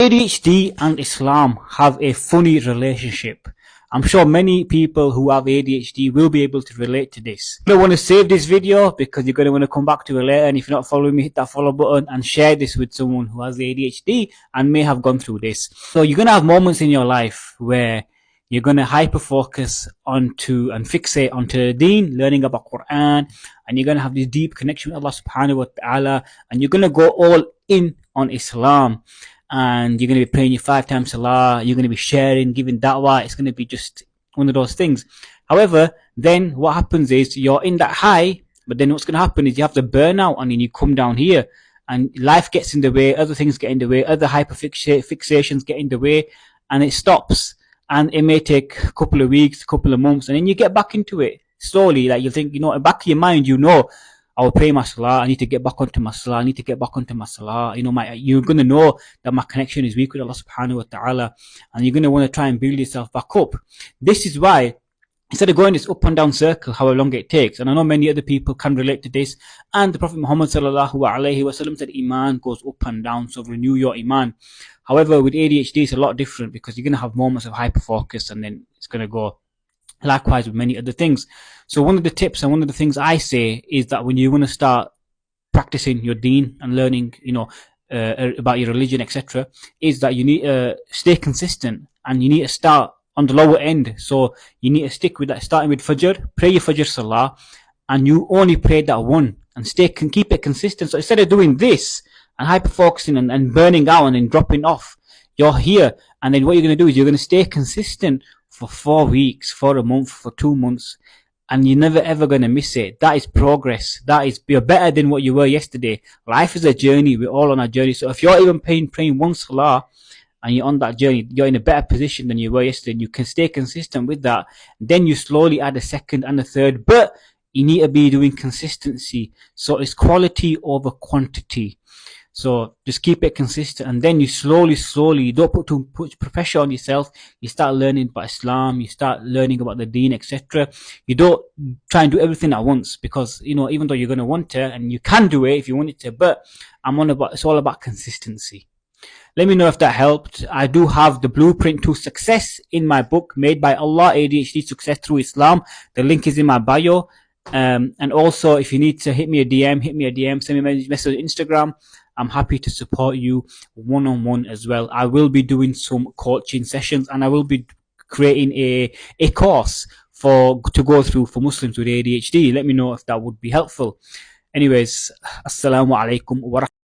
ADHD and Islam have a funny relationship. I'm sure many people who have ADHD will be able to relate to this. You don't want to save this video because you're going to want to come back to it later, and if you're not following me, hit that follow button and share this with someone who has ADHD and may have gone through this. So you're going to have moments in your life where you're going to hyper focus onto and fixate onto the deen, learning about Quran, and you're going to have this deep connection with Allah subhanahu wa ta'ala, and you're going to go all in on Islam. And you're going to be praying your 5 times Salah, you're going to be sharing, giving da'wah, it's going to be just one of those things. However, then what happens is you're in that high, but then what's going to happen is you have the burnout and then you come down here and life gets in the way, other things get in the way, other fixations get in the way, and it stops. And it may take a couple of weeks, a couple of months, and then you get back into it slowly. Like you think, in the back of your mind, I will pray my Salah, I need to get back onto my Salah, I need to get back onto my Salah. You're going to know that my connection is weak with Allah subhanahu wa ta'ala, and you're going to want to try and build yourself back up. This is why, instead of going this up and down circle, however long it takes, and I know many other people can relate to this, and the Prophet Muhammad sallallahu alaihi wasallam said Iman goes up and down, so renew your Iman. However, with ADHD, it's a lot different because you're going to have moments of hyper focus and then it's going to go. Likewise with many other things. So one of the tips and one of the things I say is that when you want to start practicing your deen and learning, about your religion, etc., is that you need to stay consistent and you need to start on the lower end. So you need to stick with that, starting with Fajr, pray your Fajr Salah, and you only pray that one and keep it consistent. So instead of doing this and hyper focusing and burning out and then dropping off, you're here, and then what you're going to do is you're going to stay consistent for 4 weeks, for a month, for 2 months, and you're never ever going to miss it. That is progress. You're better than what you were yesterday. Life is a journey. We're all on a journey. So if you're even praying one Salah and you're on that journey, you're in a better position than you were yesterday. You can stay consistent with that. Then you slowly add a second and a third, but you need to be doing consistency. So it's quality over quantity. So just keep it consistent, and then you slowly, you don't put too much pressure on yourself. You start learning about Islam, you start learning about the deen, etc. You don't try and do everything at once, because even though you're going to want to, and you can do it if you wanted to, but it's all about consistency. Let me know if that helped. I do have the blueprint to success in my book, Made by Allah, ADHD Success Through Islam. The link is in my bio. And also, if you need to hit me a DM, send me a message on Instagram. I'm happy to support you one-on-one as well. I will be doing some coaching sessions, and I will be creating a course to go through for Muslims with ADHD. Let me know if that would be helpful. Anyways, assalamu alaikum wa rahmatullahi.